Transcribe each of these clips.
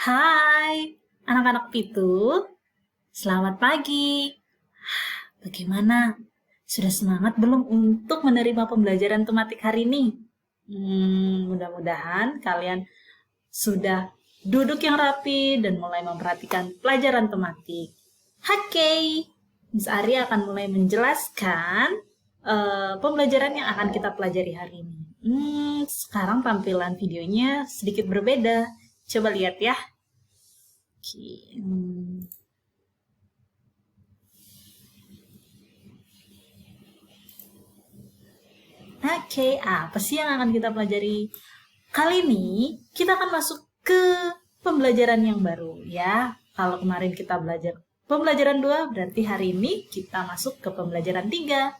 Hai, anak-anak Pitu. Selamat pagi. Bagaimana? Sudah semangat belum untuk menerima pembelajaran tematik hari ini? Mudah-mudahan kalian sudah duduk yang rapi dan mulai memperhatikan pelajaran tematik. Oke, Miss Ari akan mulai menjelaskan pembelajaran yang akan kita pelajari hari ini. Sekarang tampilan videonya sedikit berbeda. Coba lihat ya. Oke. Oke, apa sih yang akan kita pelajari? Kali ini kita akan masuk ke pembelajaran yang baru ya. Kalau kemarin kita belajar pembelajaran 2, berarti hari ini kita masuk ke pembelajaran 3.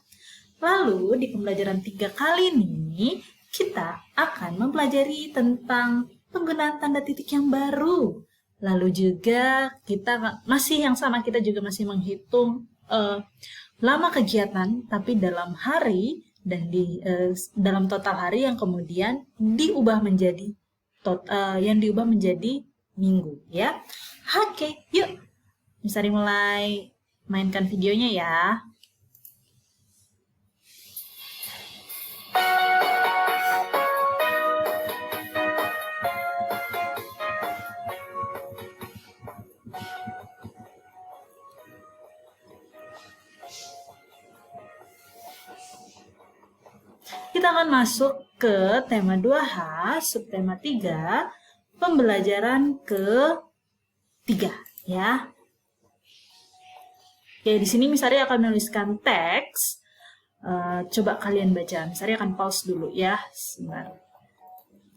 Lalu di pembelajaran 3 kali ini kita akan mempelajari tentang penggunaan tanda titik yang baru. Lalu juga kita masih yang sama, kita juga masih menghitung lama kegiatan tapi dalam hari dan dalam total hari yang kemudian diubah menjadi minggu ya. Oke, yuk. Bisa dimulai mainkan videonya ya. Kita akan masuk ke tema 2H, subtema 3, pembelajaran ke-3 ya. Oke, di sini Miss Ari akan menuliskan teks. Coba kalian baca. Miss Ari akan pause dulu ya, sebentar.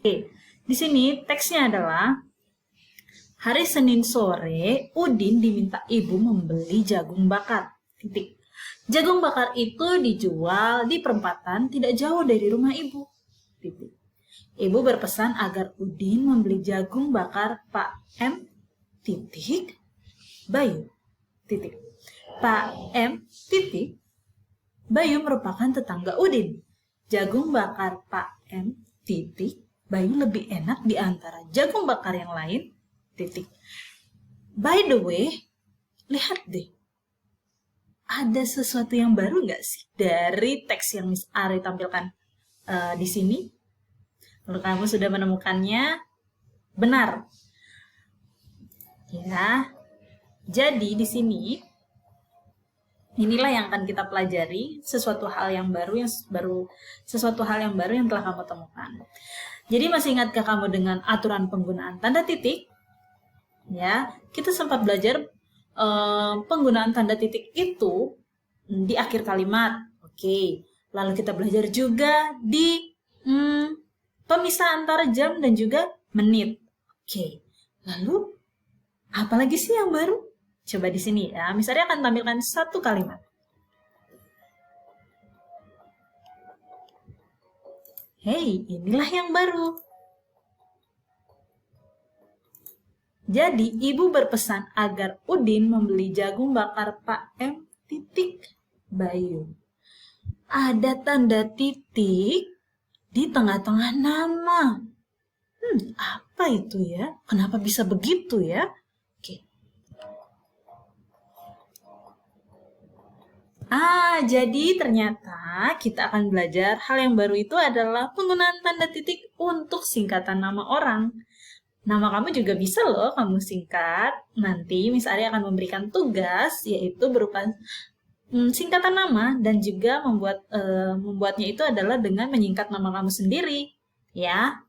Oke, di sini teksnya adalah hari Senin sore, Udin diminta ibu membeli jagung bakar. Titik. Jagung bakar itu dijual di perempatan tidak jauh dari rumah ibu. Titik. Ibu berpesan agar Udin membeli jagung bakar Pak M. Titik. Bayu. Titik. Pak M. Titik. Bayu merupakan tetangga Udin. Jagung bakar Pak M. Titik. Bayu lebih enak di antara jagung bakar yang lain. Titik. By the way, lihat deh. Ada sesuatu yang baru nggak sih dari teks yang Miss Ari tampilkan di sini? Kalau kamu sudah menemukannya, benar. Ya. Jadi di sini inilah yang akan kita pelajari, sesuatu hal yang baru yang telah kamu temukan. Jadi masih ingatkah kamu dengan aturan penggunaan tanda titik? Ya, kita sempat belajar penggunaan tanda titik itu di akhir kalimat. Oke. Lalu kita belajar juga di pemisah antara jam dan juga menit. Oke. Lalu apa lagi sih yang baru? Coba di sini ya. Misalnya akan tampilkan satu kalimat. Hei, inilah yang baru. Jadi, ibu berpesan agar Udin membeli jagung bakar Pak M. Titik Bayu. Ada tanda titik di tengah-tengah nama. Apa itu ya? Kenapa bisa begitu ya? Oke. Jadi ternyata kita akan belajar hal yang baru itu adalah penggunaan tanda titik untuk singkatan nama orang. Nama kamu juga bisa loh kamu singkat. Nanti Miss Ari akan memberikan tugas yaitu berupa singkatan nama dan juga membuatnya itu adalah dengan menyingkat nama kamu sendiri, ya.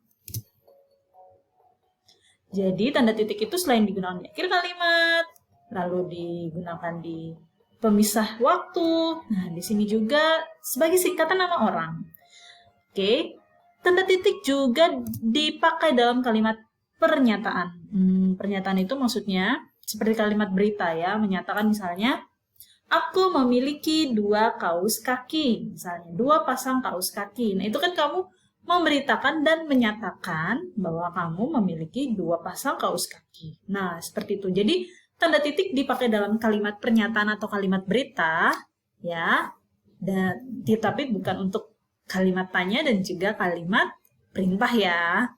Jadi tanda titik itu selain digunakan di akhir kalimat, lalu digunakan di pemisah waktu. Nah, di sini juga sebagai singkatan nama orang. Oke. Tanda titik juga dipakai dalam kalimat pernyataan. Pernyataan itu maksudnya seperti kalimat berita ya, menyatakan misalnya, aku memiliki 2 kaus kaki, misalnya 2 pasang kaus kaki. Nah itu kan kamu memberitakan dan menyatakan bahwa kamu memiliki 2 pasang kaus kaki. Nah seperti itu. Jadi tanda titik dipakai dalam kalimat pernyataan atau kalimat berita, ya, dan tapi bukan untuk kalimat tanya dan juga kalimat perintah ya.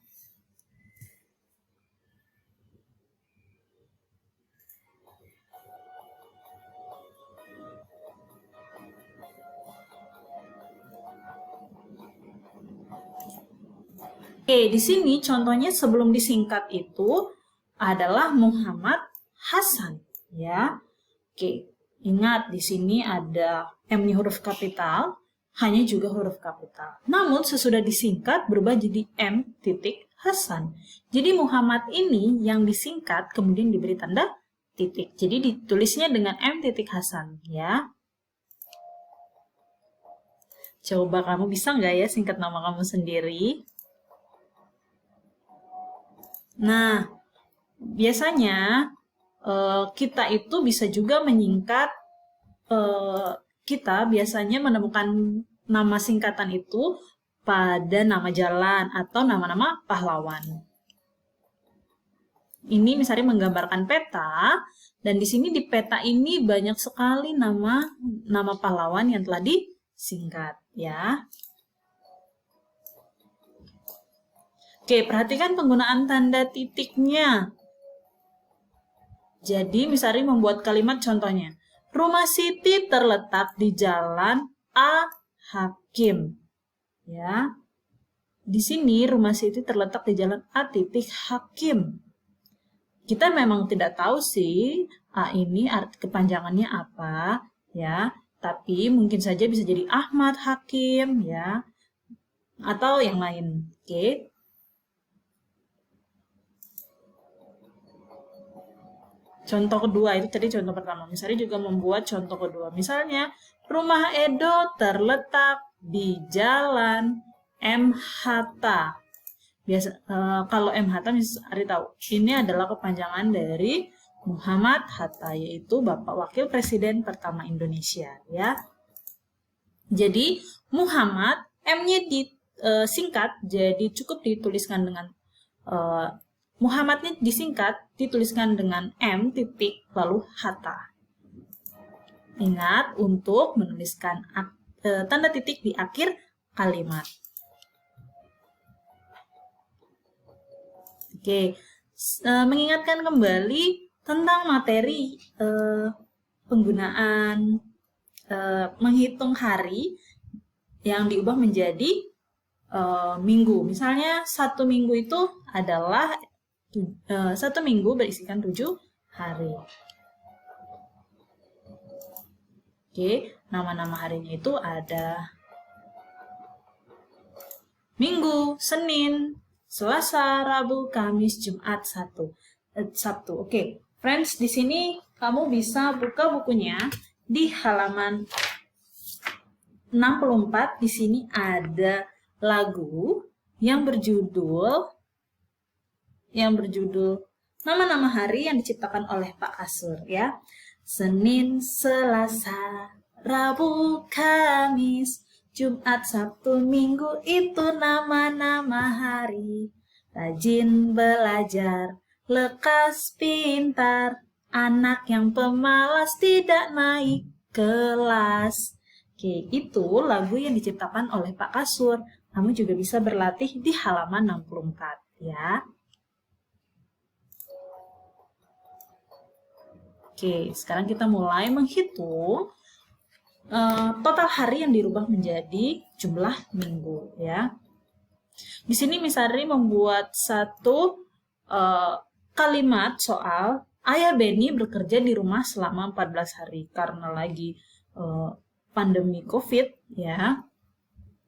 Oke, di sini contohnya sebelum disingkat itu adalah Muhammad Hasan, ya. Oke, ingat di sini ada M-nya huruf kapital, H-nya juga huruf kapital. Namun sesudah disingkat berubah jadi M titik Hasan. Jadi Muhammad ini yang disingkat kemudian diberi tanda titik. Jadi ditulisnya dengan M titik Hasan, ya. Coba kamu bisa nggak ya singkat nama kamu sendiri? Nah, biasanya kita itu bisa juga menyingkat, kita biasanya menemukan nama singkatan itu pada nama jalan atau nama-nama pahlawan. Ini misalnya menggambarkan peta, dan di sini di peta ini banyak sekali nama pahlawan yang telah disingkat, ya. Oke, perhatikan penggunaan tanda titiknya. Jadi, misalnya membuat kalimat contohnya. Rumah Siti terletak di Jalan A. Hakim. Ya. Di sini rumah Siti terletak di Jalan A. Hakim. Kita memang tidak tahu sih A ini kepanjangannya apa, ya. Tapi mungkin saja bisa jadi Ahmad Hakim, ya. Atau yang lain. Oke. Contoh kedua, itu tadi contoh pertama. Misalnya juga membuat contoh kedua. Misalnya, rumah Edo terletak di Jalan M. Hatta. Biasa, kalau M. Hatta, misalnya tahu, ini adalah kepanjangan dari Muhammad Hatta, yaitu Bapak Wakil Presiden pertama Indonesia. Ya. Jadi, Muhammad, M-nya disingkat, jadi cukup dituliskan dengan Muhammadnya disingkat, dituliskan dengan M titik lalu Hatta. Ingat untuk menuliskan tanda titik di akhir kalimat. Oke, mengingatkan kembali tentang materi penggunaan menghitung hari yang diubah menjadi minggu. Misalnya satu minggu itu adalah satu minggu berisikan 7 hari. Oke, nama-nama harinya itu ada Minggu, Senin, Selasa, Rabu, Kamis, Jumat, Sabtu. Oke, friends, di sini kamu bisa buka bukunya di halaman 64. Di sini ada lagu yang berjudul nama-nama hari yang diciptakan oleh Pak Kasur, ya. Senin, Selasa, Rabu, Kamis, Jumat, Sabtu, Minggu itu nama-nama hari. Rajin belajar, lekas pintar, anak yang pemalas tidak naik kelas. Oke, itu lagu yang diciptakan oleh Pak Kasur. Kamu juga bisa berlatih di halaman 64, ya. Oke, sekarang kita mulai menghitung total hari yang dirubah menjadi jumlah minggu, ya. Di sini Misari membuat satu kalimat soal Ayah Beni bekerja di rumah selama 14 hari karena lagi pandemi COVID, ya.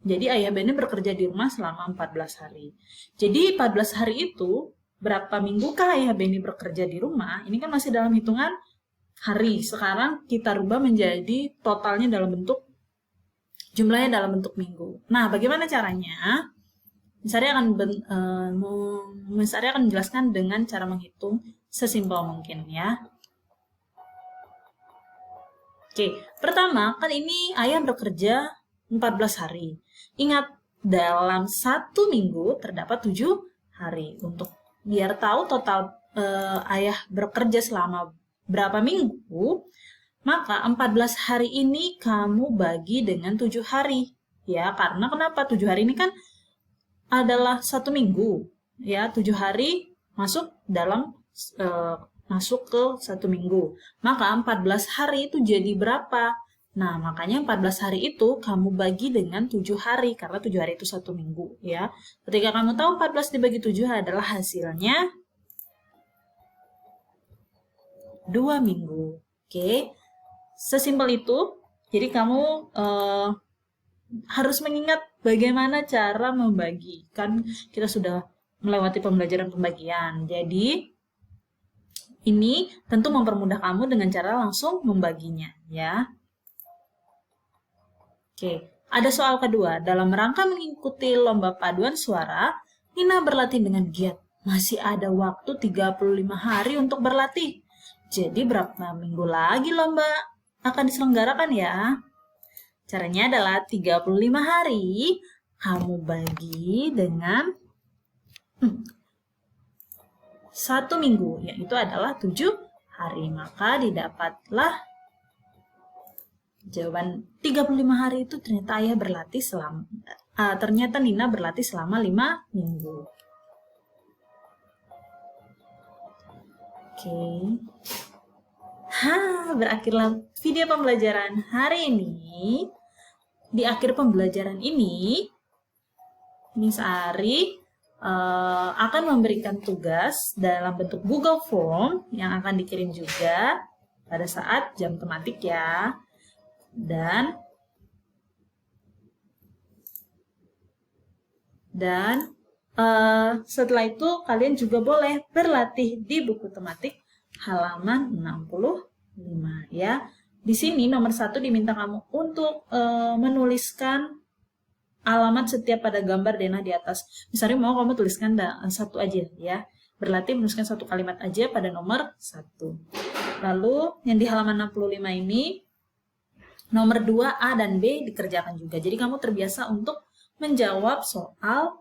Jadi Ayah Beni bekerja di rumah selama 14 hari. Jadi 14 hari itu berapa minggukah Ayah Beni bekerja di rumah? Ini kan masih dalam hitungan hari. Sekarang kita rubah menjadi totalnya dalam bentuk jumlahnya dalam bentuk minggu. Nah, bagaimana caranya? Misalnya akan menjelaskan dengan cara menghitung sesimpel mungkin, ya. Oke, pertama kan ini Ayah bekerja 14 hari. Ingat, dalam satu minggu terdapat 7 hari. Untuk biar tahu total Ayah bekerja selama berapa minggu, maka 14 hari ini kamu bagi dengan 7 hari. Ya, karena kenapa? 7 hari ini kan adalah satu minggu. Ya, 7 hari masuk ke satu minggu. Maka 14 hari itu jadi berapa? Nah, makanya 14 hari itu kamu bagi dengan 7 hari, karena 7 hari itu 1 minggu, ya. Ketika kamu tahu 14 dibagi 7 adalah hasilnya 2 minggu. Oke, sesimpel itu. Jadi kamu harus mengingat bagaimana cara membagi. Kan kita sudah melewati pembelajaran pembagian. Jadi, ini tentu mempermudah kamu dengan cara langsung membaginya, ya. Oke, ada soal kedua. Dalam rangka mengikuti lomba paduan suara, Nina berlatih dengan giat. Masih ada waktu 35 hari untuk berlatih. Jadi berapa minggu lagi lomba akan diselenggarakan ya? Caranya adalah 35 hari kamu bagi dengan 1 minggu, yaitu adalah 7 hari. Maka didapatlah jawaban 35 hari itu ternyata ayah berlatih selama ternyata Nina berlatih selama 5 minggu. Oke. Berakhirlah video pembelajaran hari ini. Di akhir pembelajaran ini Miss Ari akan memberikan tugas dalam bentuk Google Form yang akan dikirim juga pada saat jam tematik ya. Dan setelah itu kalian juga boleh berlatih di buku tematik halaman 65 ya. Di sini nomor 1 diminta kamu untuk menuliskan alamat setiap pada gambar denah di atas. Misalnya mau kamu tuliskan satu aja ya. Berlatih menuliskan satu kalimat aja pada nomor 1. Lalu yang di halaman 65 ini nomor 2 A dan B dikerjakan juga. Jadi kamu terbiasa untuk menjawab soal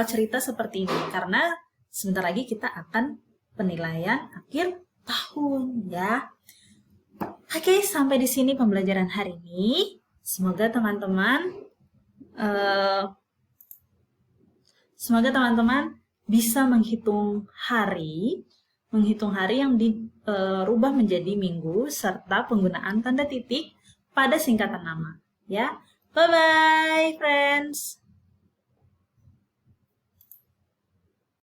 cerita seperti ini. Karena sebentar lagi kita akan penilaian akhir tahun ya. Oke, sampai di sini pembelajaran hari ini. Semoga teman-teman bisa menghitung hari yang dirubah menjadi minggu serta penggunaan tanda titik pada singkatan nama ya. Bye bye friends.